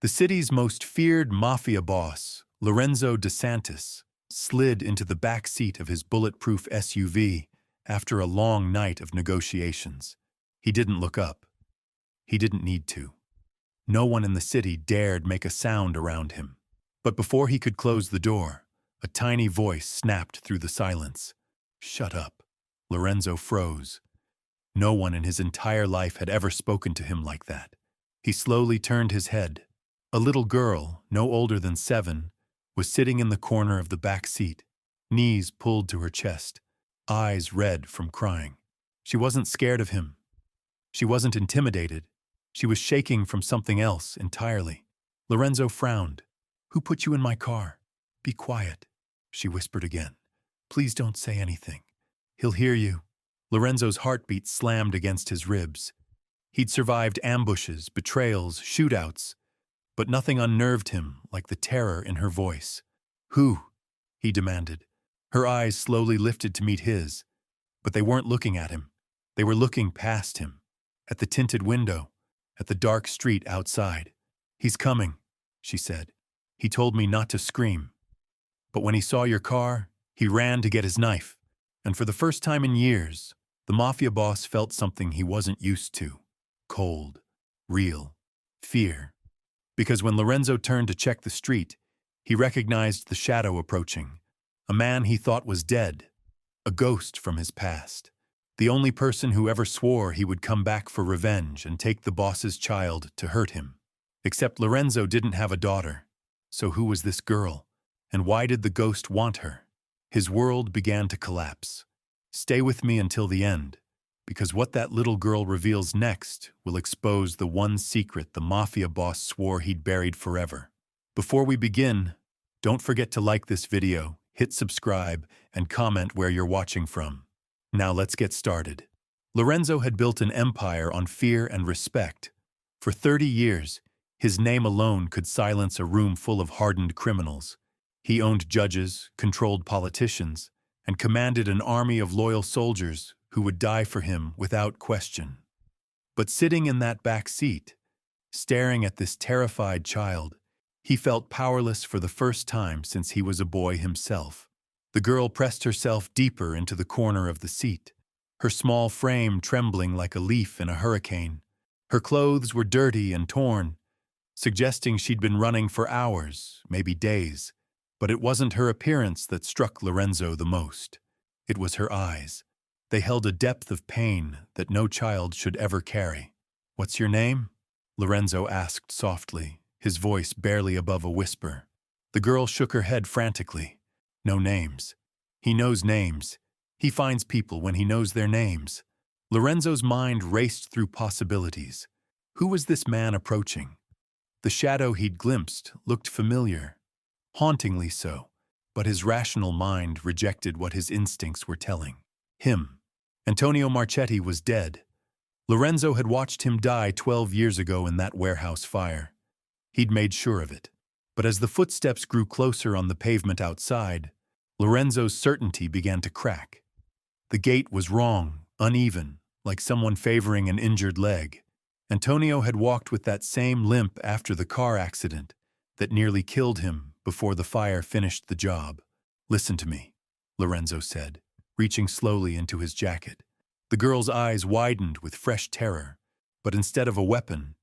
The city's most feared mafia boss, Lorenzo DeSantis, slid into the back seat of his bulletproof SUV after a long night of negotiations. He didn't look up. He didn't need to. No one in the city dared make a sound around him. But before he could close the door, a tiny voice snapped through the silence. "Shut up." Lorenzo froze. No one in his entire life had ever spoken to him like that. He slowly turned his head. A little girl, no older than 7, was sitting in the corner of the back seat, knees pulled to her chest, eyes red from crying. She wasn't scared of him. She wasn't intimidated. She was shaking from something else entirely. Lorenzo frowned. "Who put you in my car?" "Be quiet," she whispered again. "Please don't say anything. He'll hear you." Lorenzo's heartbeat slammed against his ribs. He'd survived ambushes, betrayals, shootouts, but nothing unnerved him like the terror in her voice. "Who?" he demanded. Her eyes slowly lifted to meet his, but they weren't looking at him. They were looking past him, at the tinted window, at the dark street outside. "He's coming," she said. "He told me not to scream. But when he saw your car, he ran to get his knife." And for the first time in years, the mafia boss felt something he wasn't used to. Cold, real, fear. Because when Lorenzo turned to check the street, he recognized the shadow approaching. A man he thought was dead. A ghost from his past. The only person who ever swore he would come back for revenge and take the boss's child to hurt him. Except Lorenzo didn't have a daughter. So who was this girl? And why did the ghost want her? His world began to collapse. Stay with me until the end, because what that little girl reveals next will expose the one secret the mafia boss swore he'd buried forever. Before we begin, don't forget to like this video, hit subscribe, and comment where you're watching from. Now let's get started. Lorenzo had built an empire on fear and respect. For 30 years, his name alone could silence a room full of hardened criminals. He owned judges, controlled politicians, and commanded an army of loyal soldiers who would die for him without question. But sitting in that back seat, staring at this terrified child, he felt powerless for the first time since he was a boy himself. The girl pressed herself deeper into the corner of the seat, her small frame trembling like a leaf in a hurricane. Her clothes were dirty and torn, suggesting she'd been running for hours, maybe days. But it wasn't her appearance that struck Lorenzo the most. It was her eyes. They held a depth of pain that no child should ever carry. "What's your name?" Lorenzo asked softly, his voice barely above a whisper. The girl shook her head frantically. "No names. He knows names. He finds people when he knows their names." Lorenzo's mind raced through possibilities. Who was this man approaching? The shadow he'd glimpsed looked familiar. Hauntingly so, but his rational mind rejected what his instincts were telling. Him. Antonio Marchetti was dead. Lorenzo had watched him die 12 years ago in that warehouse fire. He'd made sure of it. But as the footsteps grew closer on the pavement outside, Lorenzo's certainty began to crack. The gait was wrong, uneven, like someone favoring an injured leg. Antonio had walked with that same limp after the car accident that nearly killed him before the fire finished the job. "Listen to me," Lorenzo said, reaching slowly into his jacket. The girl's eyes widened with fresh terror, but instead of a weapon,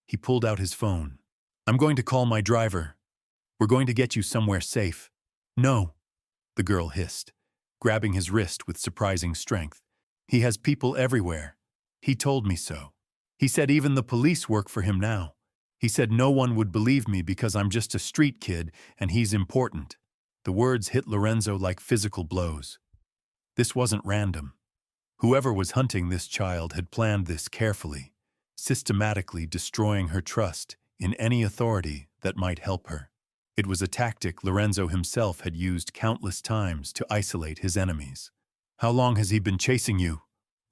he pulled out his phone. "I'm going to call my driver. We're going to get you somewhere safe." "No," the girl hissed, grabbing his wrist with surprising strength. "He has people everywhere. He told me so. He said even the police work for him now. He said no one would believe me because I'm just a street kid and he's important." The words hit Lorenzo like physical blows. This wasn't random. Whoever was hunting this child had planned this carefully, systematically destroying her trust in any authority that might help her. It was a tactic Lorenzo himself had used countless times to isolate his enemies. "How long has he been chasing you?"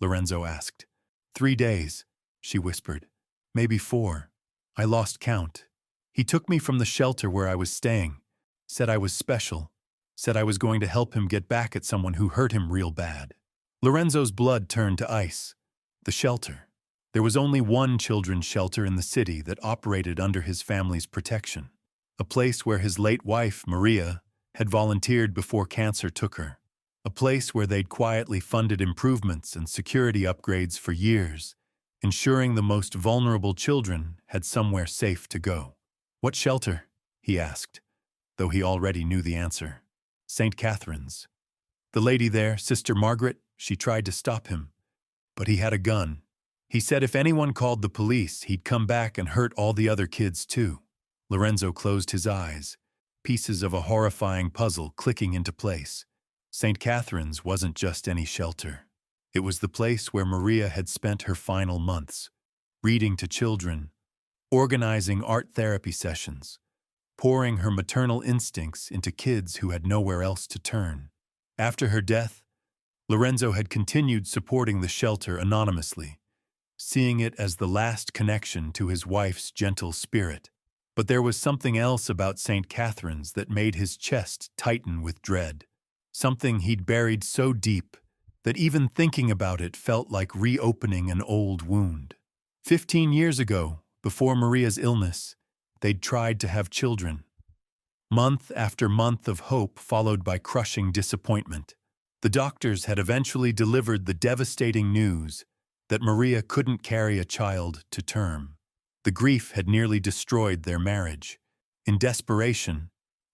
Lorenzo asked. 3 days, she whispered. "Maybe 4. I lost count. He took me from the shelter where I was staying, said I was special, said I was going to help him get back at someone who hurt him real bad." Lorenzo's blood turned to ice. The shelter. There was only one children's shelter in the city that operated under his family's protection, a place where his late wife, Maria, had volunteered before cancer took her, a place where they'd quietly funded improvements and security upgrades for years, ensuring the most vulnerable children had somewhere safe to go. "What shelter?" he asked, though he already knew the answer. "St. Catherine's. The lady there, Sister Margaret, she tried to stop him, but he had a gun. He said if anyone called the police, he'd come back and hurt all the other kids too." Lorenzo closed his eyes, pieces of a horrifying puzzle clicking into place. St. Catherine's wasn't just any shelter. It was the place where Maria had spent her final months, reading to children, organizing art therapy sessions, pouring her maternal instincts into kids who had nowhere else to turn. After her death, Lorenzo had continued supporting the shelter anonymously, seeing it as the last connection to his wife's gentle spirit. But there was something else about St. Catherine's that made his chest tighten with dread, something he'd buried so deep that even thinking about it felt like reopening an old wound. 15 years ago, before Maria's illness, they'd tried to have children. Month after month of hope followed by crushing disappointment. The doctors had eventually delivered the devastating news that Maria couldn't carry a child to term. The grief had nearly destroyed their marriage. In desperation,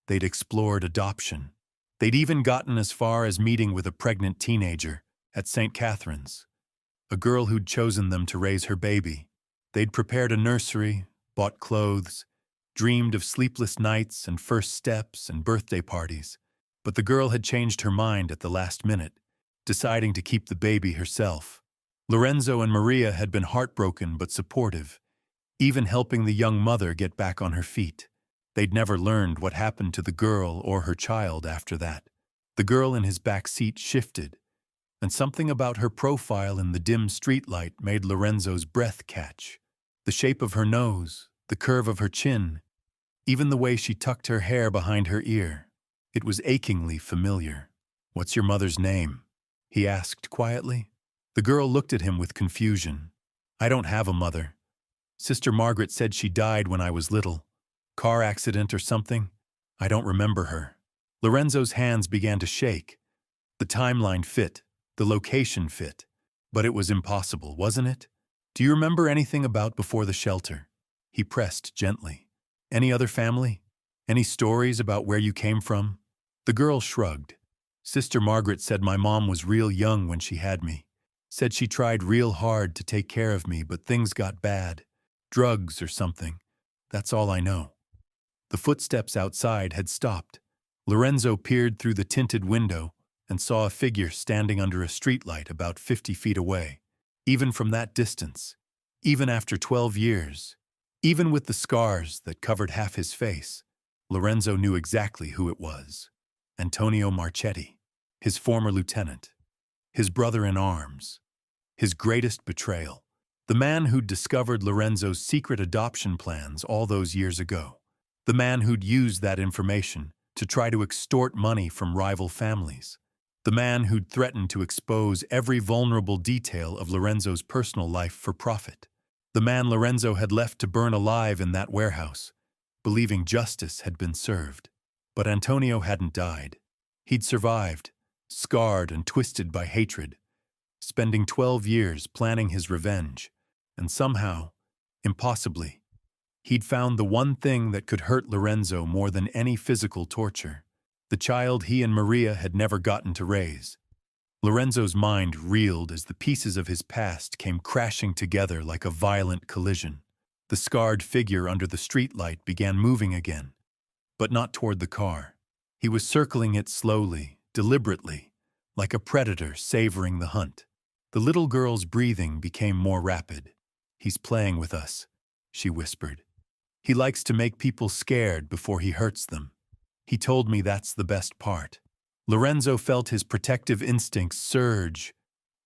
they'd explored adoption. They'd even gotten as far as meeting with a pregnant teenager at St. Catherine's, a girl who'd chosen them to raise her baby. They'd prepared a nursery, bought clothes, dreamed of sleepless nights and first steps and birthday parties. But the girl had changed her mind at the last minute, deciding to keep the baby herself. Lorenzo and Maria had been heartbroken but supportive, even helping the young mother get back on her feet. They'd never learned what happened to the girl or her child after that. The girl in his back seat shifted, and something about her profile in the dim streetlight made Lorenzo's breath catch. The shape of her nose, the curve of her chin, even the way she tucked her hair behind her ear. It was achingly familiar. "What's your mother's name?" he asked quietly. The girl looked at him with confusion. "I don't have a mother. Sister Margaret said she died when I was little. Car accident or something? I don't remember her." Lorenzo's hands began to shake. The timeline fit, the location fit, but it was impossible, wasn't it? "Do you remember anything about before the shelter?" He pressed gently. "Any other family? Any stories about where you came from?" The girl shrugged. "Sister Margaret said my mom was real young when she had me. Said she tried real hard to take care of me, but things got bad. Drugs or something. That's all I know." The footsteps outside had stopped. Lorenzo peered through the tinted window and saw a figure standing under a streetlight about 50 feet away. Even from that distance, even after 12 years, even with the scars that covered half his face, Lorenzo knew exactly who it was. Antonio Marchetti, his former lieutenant, his brother in arms, his greatest betrayal, the man who'd discovered Lorenzo's secret adoption plans all those years ago, the man who'd used that information to try to extort money from rival families, the man who'd threatened to expose every vulnerable detail of Lorenzo's personal life for profit, the man Lorenzo had left to burn alive in that warehouse, believing justice had been served. But Antonio hadn't died. He'd survived, scarred and twisted by hatred, spending 12 years planning his revenge, and somehow, impossibly, he'd found the one thing that could hurt Lorenzo more than any physical torture, the child he and Maria had never gotten to raise. Lorenzo's mind reeled as the pieces of his past came crashing together like a violent collision. The scarred figure under the streetlight began moving again, but not toward the car. He was circling it slowly, deliberately, like a predator savoring the hunt. The little girl's breathing became more rapid. "He's playing with us," she whispered. "He likes to make people scared before he hurts them. He told me that's the best part." Lorenzo felt his protective instincts surge,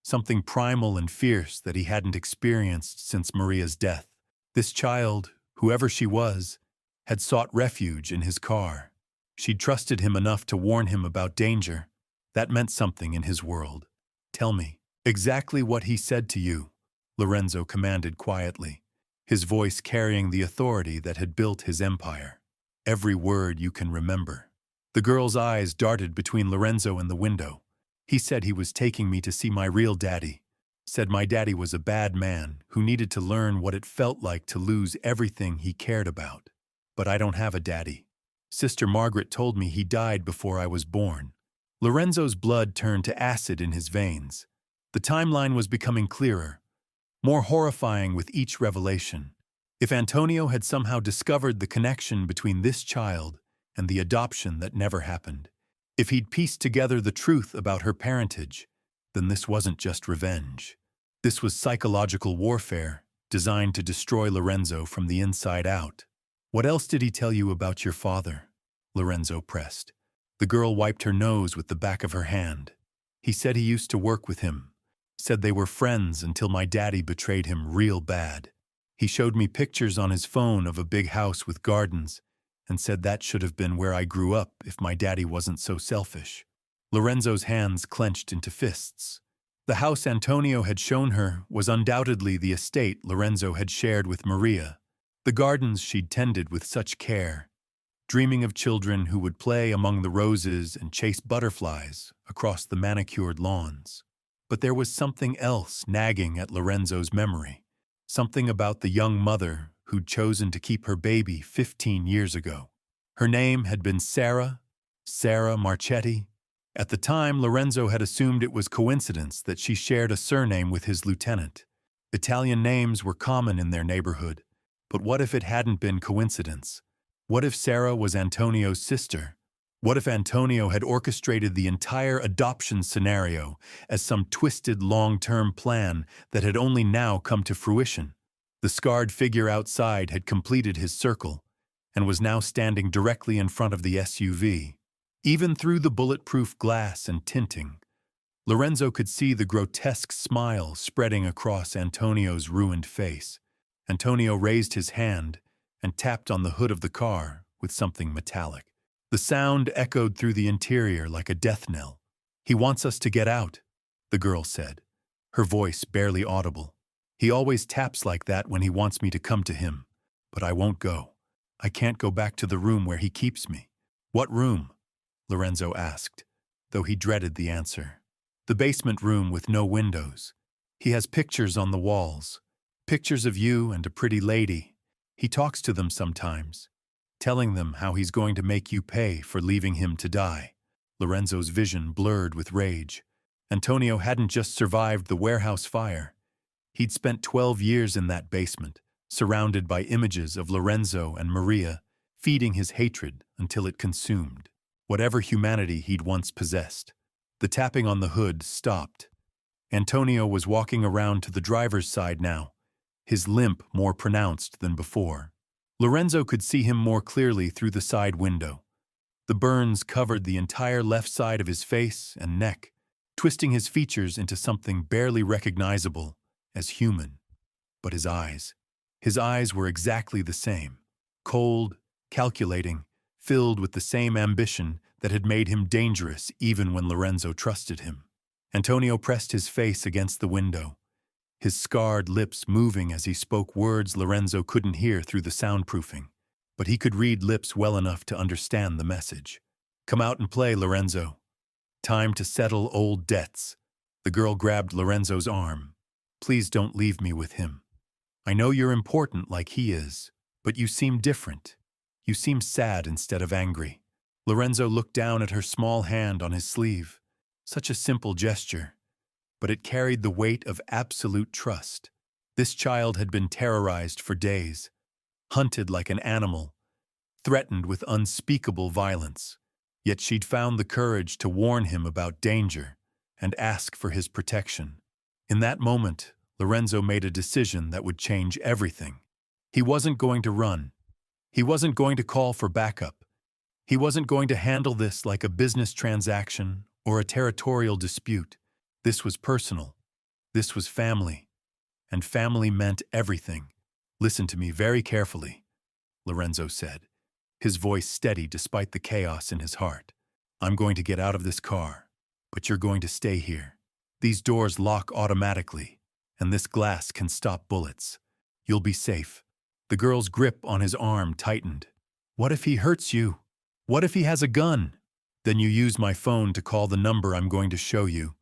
something primal and fierce that he hadn't experienced since Maria's death. This child, whoever she was, had sought refuge in his car. She'd trusted him enough to warn him about danger. That meant something in his world. "Tell me, exactly what he said to you," Lorenzo commanded quietly, his voice carrying the authority that had built his empire. Every word you can remember. The girl's eyes darted between Lorenzo and the window. He said he was taking me to see my real daddy. Said my daddy was a bad man who needed to learn what it felt like to lose everything he cared about. But I don't have a daddy. Sister Margaret told me he died before I was born. Lorenzo's blood turned to acid in his veins. The timeline was becoming clearer, more horrifying with each revelation. If Antonio had somehow discovered the connection between this child and the adoption that never happened, if he'd pieced together the truth about her parentage, then this wasn't just revenge. This was psychological warfare designed to destroy Lorenzo from the inside out. What else did he tell you about your father? Lorenzo pressed. The girl wiped her nose with the back of her hand. He said he used to work with him. Said they were friends until my daddy betrayed him real bad. He showed me pictures on his phone of a big house with gardens and said that should have been where I grew up if my daddy wasn't so selfish. Lorenzo's hands clenched into fists. The house Antonio had shown her was undoubtedly the estate Lorenzo had shared with Maria, the gardens she'd tended with such care, dreaming of children who would play among the roses and chase butterflies across the manicured lawns. But there was something else nagging at Lorenzo's memory, something about the young mother who'd chosen to keep her baby 15 years ago. Her name had been Sarah Marchetti. At the time, Lorenzo had assumed it was coincidence that she shared a surname with his lieutenant. Italian names were common in their neighborhood, but what if it hadn't been coincidence? What if Sarah was Antonio's sister? What if Antonio had orchestrated the entire adoption scenario as some twisted long-term plan that had only now come to fruition? The scarred figure outside had completed his circle and was now standing directly in front of the SUV. Even through the bulletproof glass and tinting, Lorenzo could see the grotesque smile spreading across Antonio's ruined face. Antonio raised his hand and tapped on the hood of the car with something metallic. The sound echoed through the interior like a death knell. "He wants us to get out," the girl said, her voice barely audible. "He always taps like that when he wants me to come to him. But I won't go. I can't go back to the room where he keeps me." "What room?" Lorenzo asked, though he dreaded the answer. "The basement room with no windows. He has pictures on the walls. Pictures of you and a pretty lady. He talks to them sometimes, telling them how he's going to make you pay for leaving him to die." Lorenzo's vision blurred with rage. Antonio hadn't just survived the warehouse fire. He'd spent 12 years in that basement, surrounded by images of Lorenzo and Maria, feeding his hatred until it consumed whatever humanity he'd once possessed. The tapping on the hood stopped. Antonio was walking around to the driver's side now, his limp more pronounced than before. Lorenzo could see him more clearly through the side window. The burns covered the entire left side of his face and neck, twisting his features into something barely recognizable as human. But his eyes were exactly the same, cold, calculating, filled with the same ambition that had made him dangerous even when Lorenzo trusted him. Antonio pressed his face against the window, his scarred lips moving as he spoke words Lorenzo couldn't hear through the soundproofing. But he could read lips well enough to understand the message. "Come out and play, Lorenzo. Time to settle old debts." The girl grabbed Lorenzo's arm. "Please don't leave me with him. I know you're important like he is, but you seem different. You seem sad instead of angry." Lorenzo looked down at her small hand on his sleeve. Such a simple gesture, but it carried the weight of absolute trust. This child had been terrorized for days, hunted like an animal, threatened with unspeakable violence. Yet she'd found the courage to warn him about danger and ask for his protection. In that moment, Lorenzo made a decision that would change everything. He wasn't going to run. He wasn't going to call for backup. He wasn't going to handle this like a business transaction or a territorial dispute. This was personal. This was family. And family meant everything. "Listen to me very carefully," Lorenzo said, his voice steady despite the chaos in his heart. "I'm going to get out of this car, but you're going to stay here. These doors lock automatically, and this glass can stop bullets. You'll be safe." The girl's grip on his arm tightened. "What if he hurts you? What if he has a gun?" "Then you use my phone to call the number I'm going to show you,"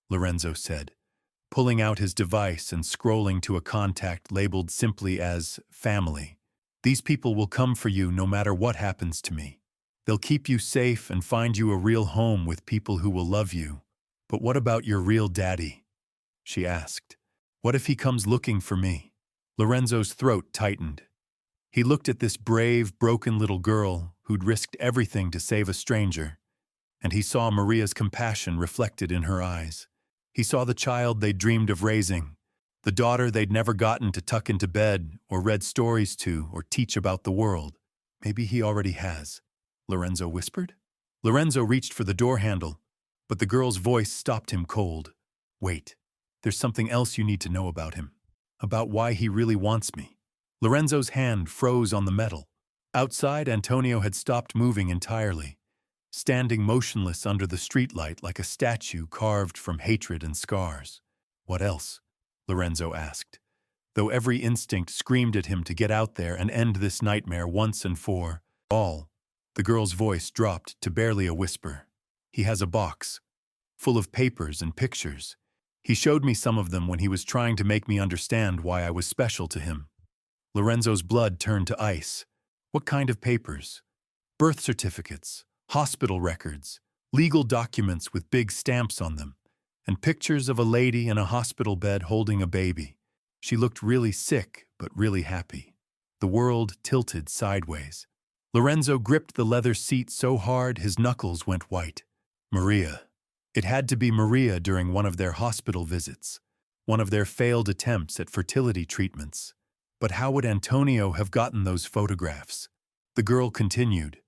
Lorenzo said, pulling out his device and scrolling to a contact labeled simply as family. "These people will come for you no matter what happens to me. They'll keep you safe and find you a real home with people who will love you." "But what about your real daddy?" she asked. "What if he comes looking for me?" Lorenzo's throat tightened. He looked at this brave, broken little girl who'd risked everything to save a stranger, and he saw Maria's compassion reflected in her eyes. He saw the child they'd dreamed of raising, the daughter they'd never gotten to tuck into bed or read stories to or teach about the world. "Maybe he already has," Lorenzo whispered. Lorenzo reached for the door handle, but the girl's voice stopped him cold. "Wait, there's something else you need to know about him. About why he really wants me." Lorenzo's hand froze on the metal. Outside, Antonio had stopped moving entirely, standing motionless under the streetlight like a statue carved from hatred and scars. "What else?" Lorenzo asked, though every instinct screamed at him to get out there and end this nightmare once and for all. The girl's voice dropped to barely a whisper. "He has a box, full of papers and pictures. He showed me some of them when he was trying to make me understand why I was special to him." Lorenzo's blood turned to ice. "What kind of papers?" "Birth certificates, hospital records, legal documents with big stamps on them, and pictures of a lady in a hospital bed holding a baby. She looked really sick, but really happy." The world tilted sideways. Lorenzo gripped the leather seat so hard his knuckles went white. Maria. It had to be Maria during one of their hospital visits, one of their failed attempts at fertility treatments. But how would Antonio have gotten those photographs? The girl continued,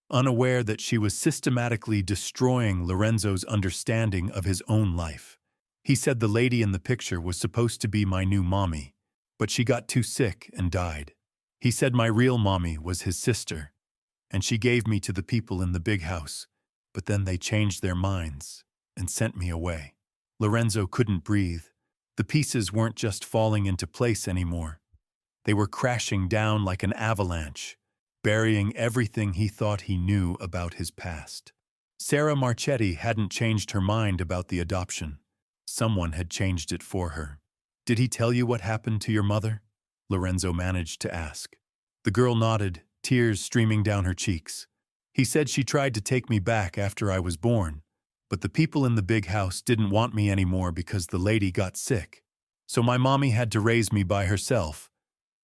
unaware that she was systematically destroying Lorenzo's understanding of his own life. "He said the lady in the picture was supposed to be my new mommy, but she got too sick and died. He said my real mommy was his sister, and she gave me to the people in the big house, but then they changed their minds and sent me away." Lorenzo couldn't breathe. The pieces weren't just falling into place anymore. They were crashing down like an avalanche, burying everything he thought he knew about his past. Sarah Marchetti hadn't changed her mind about the adoption. Someone had changed it for her. "Did he tell you what happened to your mother?" Lorenzo managed to ask. The girl nodded, tears streaming down her cheeks. "He said she tried to take me back after I was born, but the people in the big house didn't want me anymore because the lady got sick. So my mommy had to raise me by herself,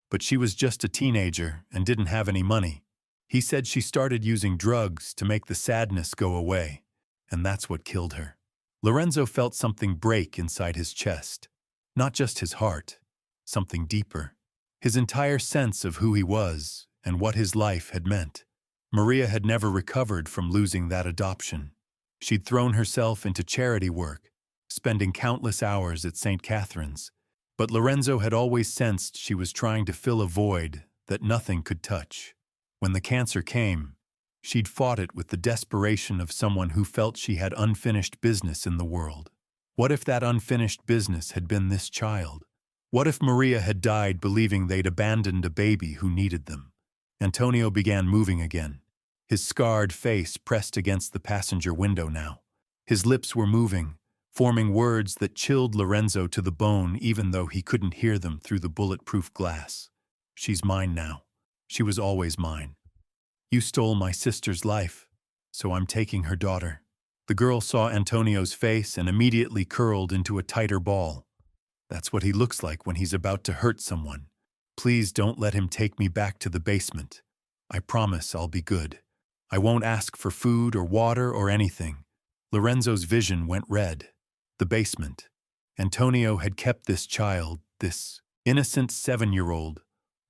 but she was just a teenager and didn't have any money. He said she started using drugs to make the sadness go away, and that's what killed her." Lorenzo felt something break inside his chest. Not just his heart, something deeper. His entire sense of who he was and what his life had meant. Maria had never recovered from losing that adoption. She'd thrown herself into charity work, spending countless hours at St. Catherine's. But Lorenzo had always sensed she was trying to fill a void that nothing could touch. When the cancer came, she'd fought it with the desperation of someone who felt she had unfinished business in the world. What if that unfinished business had been this child? What if Maria had died believing they'd abandoned a baby who needed them? Antonio began moving again, his scarred face pressed against the passenger window now. His lips were moving, forming words that chilled Lorenzo to the bone even though he couldn't hear them through the bulletproof glass. "She's mine now. She was always mine. You stole my sister's life, so I'm taking her daughter." The girl saw Antonio's face and immediately curled into a tighter ball. "That's what he looks like when he's about to hurt someone. Please don't let him take me back to the basement. I promise I'll be good. I won't ask for food or water or anything." Lorenzo's vision went red. The basement. Antonio had kept this child, this innocent 7-year-old,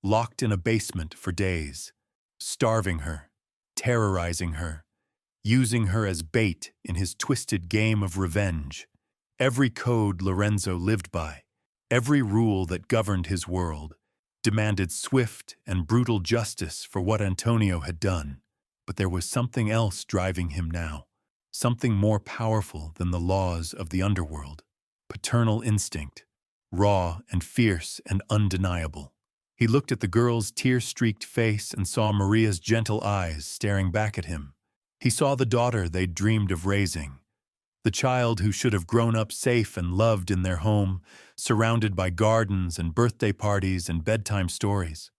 locked in a basement for days, starving her, terrorizing her, using her as bait in his twisted game of revenge. Every code Lorenzo lived by, every rule that governed his world, demanded swift and brutal justice for what Antonio had done. But there was something else driving him now, something more powerful than the laws of the underworld. Paternal instinct. raw and fierce and undeniable. He looked at the girl's tear-streaked face and saw Maria's gentle eyes staring back at him. He saw the daughter they'd dreamed of raising, the child who should have grown up safe and loved in their home, surrounded by gardens and birthday parties and bedtime stories.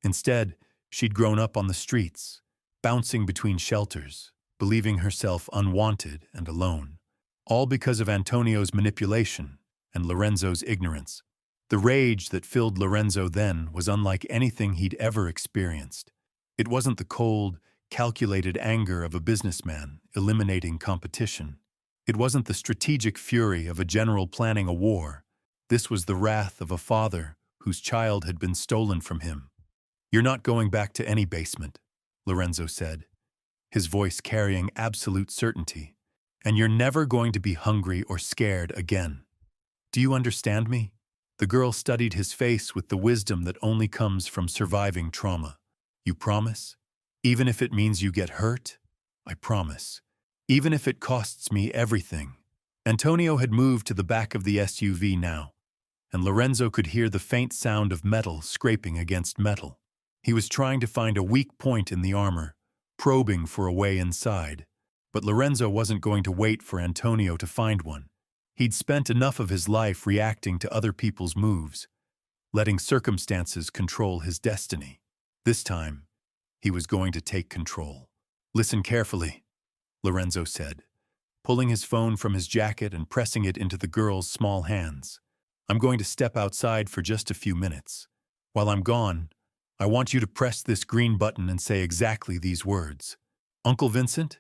Instead, she'd grown up on the streets, bouncing between shelters, believing herself unwanted and alone, all because of Antonio's manipulation and Lorenzo's ignorance. The rage that filled Lorenzo then was unlike anything he'd ever experienced. It wasn't the cold, calculated anger of a businessman eliminating competition. It wasn't the strategic fury of a general planning a war. This was the wrath of a father whose child had been stolen from him. "You're not going back to any basement," Lorenzo said, his voice carrying absolute certainty. "And you're never going to be hungry or scared again. Do you understand me?" The girl studied his face with the wisdom that only comes from surviving trauma. "You promise? Even if it means you get hurt?" "I promise. Even if it costs me everything." Antonio had moved to the back of the SUV now, and Lorenzo could hear the faint sound of metal scraping against metal. He was trying to find a weak point in the armor, probing for a way inside. But Lorenzo wasn't going to wait for Antonio to find one. He'd spent enough of his life reacting to other people's moves, letting circumstances control his destiny. This time, he was going to take control. "Listen carefully," Lorenzo said, pulling his phone from his jacket and pressing it into the girl's small hands. "I'm going to step outside for just a few minutes. While I'm gone, I want you to press this green button and say exactly these words. Uncle Vincent?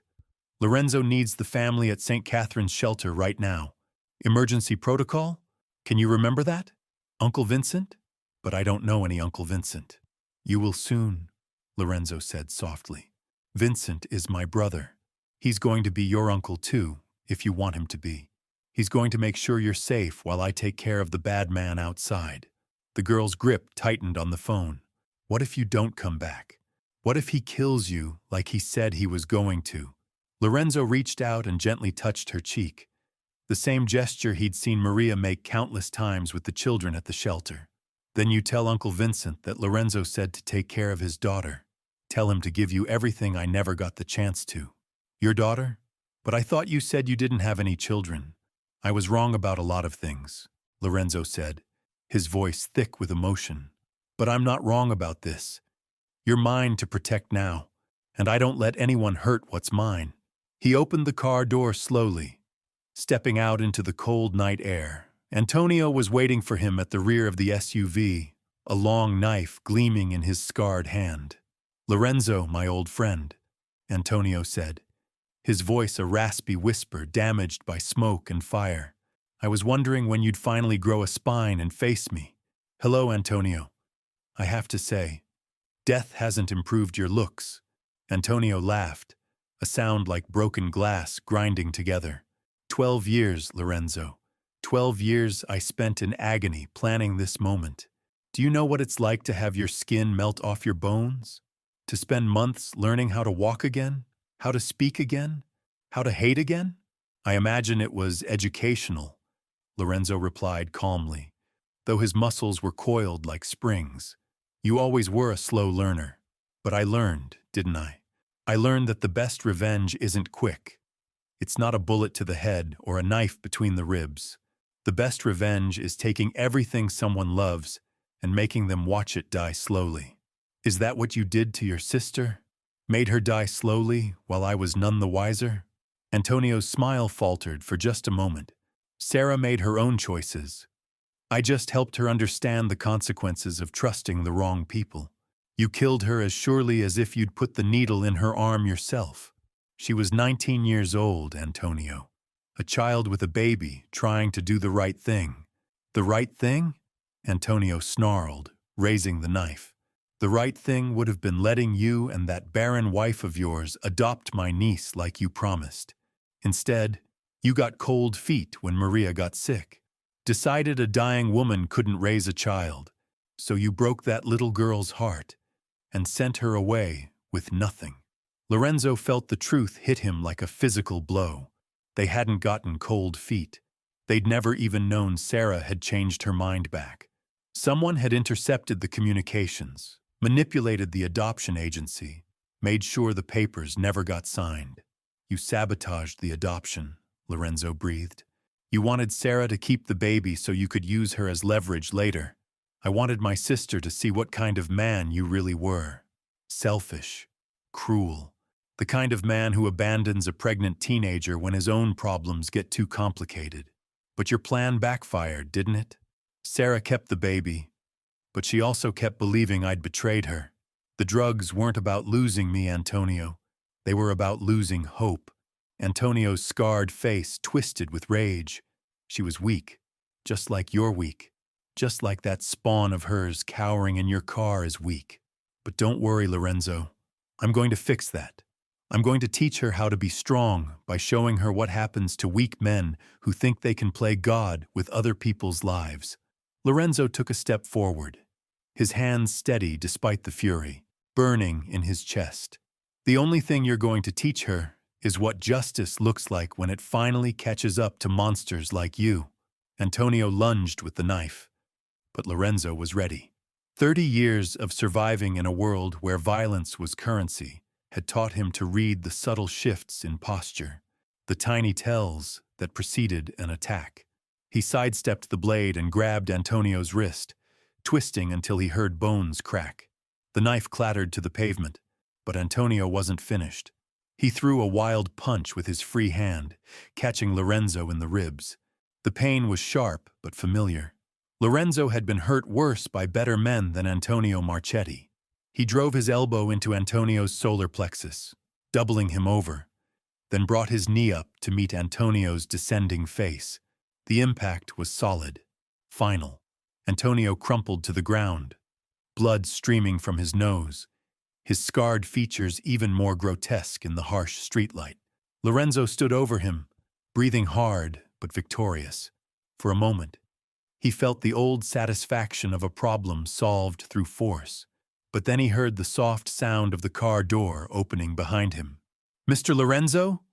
Lorenzo needs the family at St. Catherine's shelter right now. Emergency protocol? Can you remember that? Uncle Vincent? But I don't know any Uncle Vincent." "You will soon," Lorenzo said softly. "Vincent is my brother. He's going to be your uncle too, if you want him to be. He's going to make sure you're safe while I take care of the bad man outside." The girl's grip tightened on the phone. "What if you don't come back? What if he kills you like he said he was going to?" Lorenzo reached out and gently touched her cheek, the same gesture he'd seen Maria make countless times with the children at the shelter. "Then you tell Uncle Vincent that Lorenzo said to take care of his daughter. Tell him to give you everything I never got the chance to." "Your daughter? But I thought you said you didn't have any children." "I was wrong about a lot of things," Lorenzo said, his voice thick with emotion. "But I'm not wrong about this. You're mine to protect now, and I don't let anyone hurt what's mine." He opened the car door slowly, stepping out into the cold night air. Antonio was waiting for him at the rear of the SUV, a long knife gleaming in his scarred hand. "Lorenzo, my old friend," Antonio said, his voice a raspy whisper damaged by smoke and fire. "I was wondering when you'd finally grow a spine and face me." "Hello, Antonio. I have to say, death hasn't improved your looks." Antonio laughed, a sound like broken glass grinding together. 12 years, Lorenzo. 12 years I spent in agony planning this moment. Do you know what it's like to have your skin melt off your bones? To spend months learning how to walk again? How to speak again? How to hate again? "I imagine it was educational," Lorenzo replied calmly, though his muscles were coiled like springs. "You always were a slow learner. But I learned, didn't I? I learned that the best revenge isn't quick. It's not a bullet to the head or a knife between the ribs. The best revenge is taking everything someone loves and making them watch it die slowly." "Is that what you did to your sister? Made her die slowly while I was none the wiser?" Antonio's smile faltered for just a moment. "Sarah made her own choices. I just helped her understand the consequences of trusting the wrong people. You killed her as surely as if you'd put the needle in her arm yourself. She was 19 years old, Antonio. A child with a baby trying to do the right thing." "The right thing?" Antonio snarled, raising the knife. "The right thing would have been letting you and that barren wife of yours adopt my niece like you promised. Instead, you got cold feet when Maria got sick. Decided a dying woman couldn't raise a child, so you broke that little girl's heart and sent her away with nothing." Lorenzo felt the truth hit him like a physical blow. They hadn't gotten cold feet. They'd never even known Sarah had changed her mind back. Someone had intercepted the communications, manipulated the adoption agency, made sure the papers never got signed. You sabotaged the adoption, Lorenzo breathed. You wanted Sarah to keep the baby so you could use her as leverage later. I wanted my sister to see what kind of man you really were. Selfish, cruel, the kind of man who abandons a pregnant teenager when his own problems get too complicated. But your plan backfired, didn't it? Sarah kept the baby, but she also kept believing I'd betrayed her. The drugs weren't about losing me, Antonio. They were about losing hope. Antonio's scarred face twisted with rage. She was weak, just like you're weak. Just like that spawn of hers cowering in your car is weak. But don't worry, Lorenzo. I'm going to fix that. I'm going to teach her how to be strong by showing her what happens to weak men who think they can play God with other people's lives. Lorenzo took a step forward, his hands steady despite the fury, burning in his chest. The only thing you're going to teach her is what justice looks like when it finally catches up to monsters like you. Antonio lunged with the knife, but Lorenzo was ready. 30 years of surviving in a world where violence was currency had taught him to read the subtle shifts in posture, the tiny tells that preceded an attack. He sidestepped the blade and grabbed Antonio's wrist, twisting until he heard bones crack. The knife clattered to the pavement, but Antonio wasn't finished. He threw a wild punch with his free hand, catching Lorenzo in the ribs. The pain was sharp but familiar. Lorenzo had been hurt worse by better men than Antonio Marchetti. He drove his elbow into Antonio's solar plexus, doubling him over, then brought his knee up to meet Antonio's descending face. The impact was solid, final. Antonio crumpled to the ground, blood streaming from his nose, his scarred features even more grotesque in the harsh streetlight. Lorenzo stood over him, breathing hard but victorious. For a moment, he felt the old satisfaction of a problem solved through force. But then he heard the soft sound of the car door opening behind him. "Mr. Lorenzo?"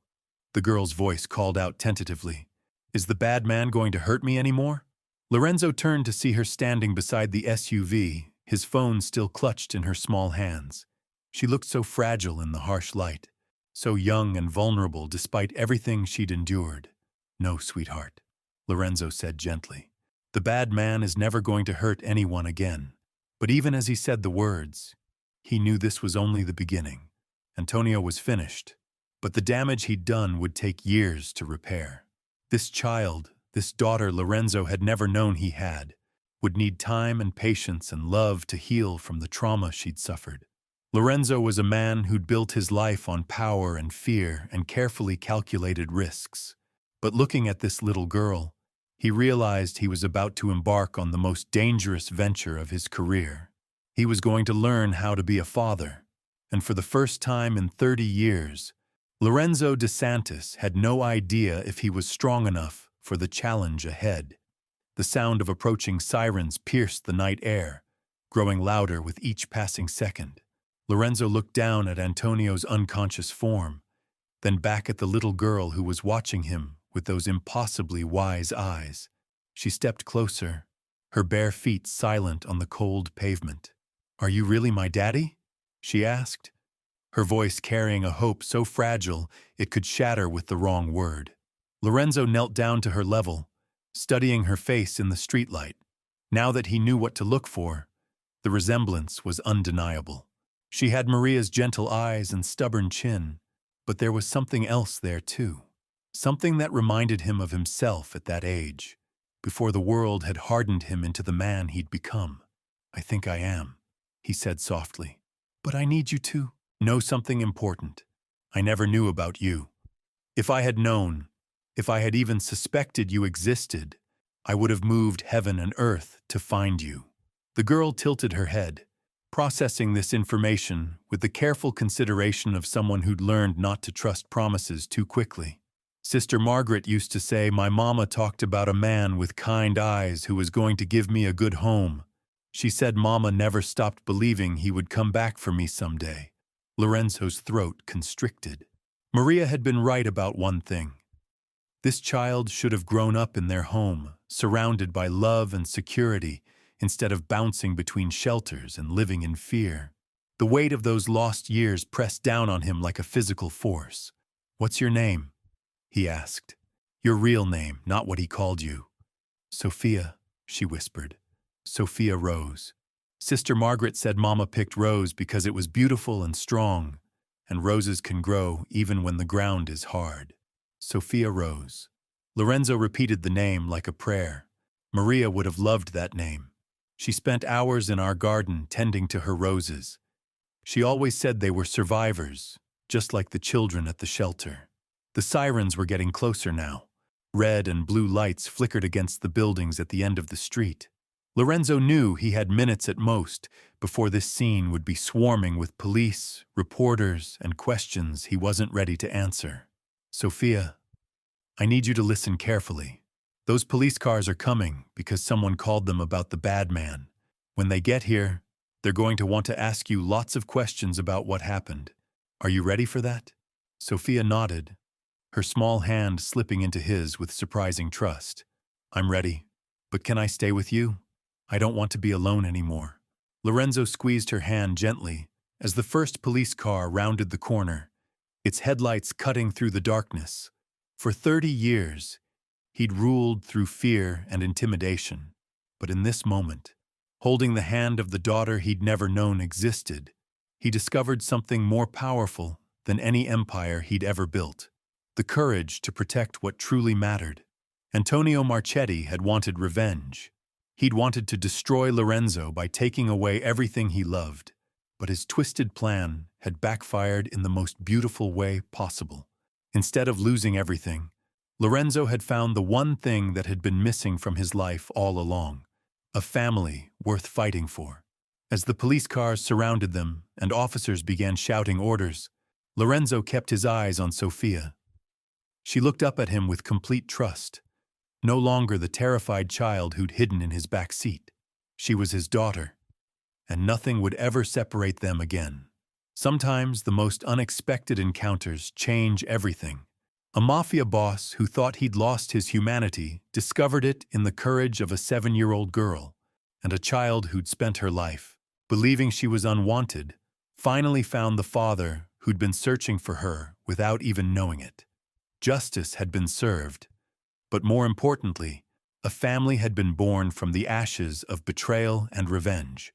The girl's voice called out tentatively. "Is the bad man going to hurt me anymore?" Lorenzo turned to see her standing beside the SUV, his phone still clutched in her small hands. She looked so fragile in the harsh light, so young and vulnerable despite everything she'd endured. "No, sweetheart," Lorenzo said gently. "The bad man is never going to hurt anyone again." But even as he said the words, he knew this was only the beginning. Antonio was finished, but the damage he'd done would take years to repair. This child, this daughter Lorenzo had never known he had, would need time and patience and love to heal from the trauma she'd suffered. Lorenzo was a man who'd built his life on power and fear and carefully calculated risks. But looking at this little girl, he realized he was about to embark on the most dangerous venture of his career. He was going to learn how to be a father, and for the first time in 30 years, Lorenzo DeSantis had no idea if he was strong enough for the challenge ahead. The sound of approaching sirens pierced the night air, growing louder with each passing second. Lorenzo looked down at Antonio's unconscious form, then back at the little girl who was watching him with those impossibly wise eyes. She stepped closer, her bare feet silent on the cold pavement. "Are you really my daddy?" she asked, her voice carrying a hope so fragile it could shatter with the wrong word. Lorenzo knelt down to her level, studying her face in the streetlight. Now that he knew what to look for, the resemblance was undeniable. She had Maria's gentle eyes and stubborn chin, but there was something else there too. Something that reminded him of himself at that age, before the world had hardened him into the man he'd become. "I think I am," he said softly. "But I need you to know something important I never knew about you. If I had known, if I had even suspected you existed, I would have moved heaven and earth to find you." The girl tilted her head, processing this information with the careful consideration of someone who'd learned not to trust promises too quickly. "Sister Margaret used to say my mama talked about a man with kind eyes who was going to give me a good home. She said mama never stopped believing he would come back for me someday." Lorenzo's throat constricted. Maria had been right about one thing. This child should have grown up in their home, surrounded by love and security, instead of bouncing between shelters and living in fear. The weight of those lost years pressed down on him like a physical force. "What's your name?" he asked. "Your real name, not what he called you." "Sophia," she whispered. Sophia Rose. Sister Margaret said Mama picked Rose because it was beautiful and strong, and roses can grow even when the ground is hard. Sophia Rose. Lorenzo repeated the name like a prayer. Maria would have loved that name. She spent hours in our garden tending to her roses. She always said they were survivors, just like the children at the shelter. The sirens were getting closer now. Red and blue lights flickered against the buildings at the end of the street. Lorenzo knew he had minutes at most before this scene would be swarming with police, reporters, and questions he wasn't ready to answer. "Sophia, I need you to listen carefully. Those police cars are coming because someone called them about the bad man. When they get here, they're going to want to ask you lots of questions about what happened. Are you ready for that?" Sophia nodded, her small hand slipping into his with surprising trust. "I'm ready, but can I stay with you? I don't want to be alone anymore." Lorenzo squeezed her hand gently as the first police car rounded the corner, its headlights cutting through the darkness. For 30 years, he'd ruled through fear and intimidation. But in this moment, holding the hand of the daughter he'd never known existed, he discovered something more powerful than any empire he'd ever built: the courage to protect what truly mattered. Antonio Marchetti had wanted revenge. He'd wanted to destroy Lorenzo by taking away everything he loved, but his twisted plan had backfired in the most beautiful way possible. Instead of losing everything, Lorenzo had found the one thing that had been missing from his life all along: a family worth fighting for. As the police cars surrounded them and officers began shouting orders, Lorenzo kept his eyes on Sophia. She looked up at him with complete trust. No longer the terrified child who'd hidden in his back seat. She was his daughter, and nothing would ever separate them again. Sometimes the most unexpected encounters change everything. A mafia boss who thought he'd lost his humanity discovered it in the courage of a 7-year-old girl, and a child who'd spent her life believing she was unwanted finally found the father who'd been searching for her without even knowing it. Justice had been served, but more importantly, a family had been born from the ashes of betrayal and revenge.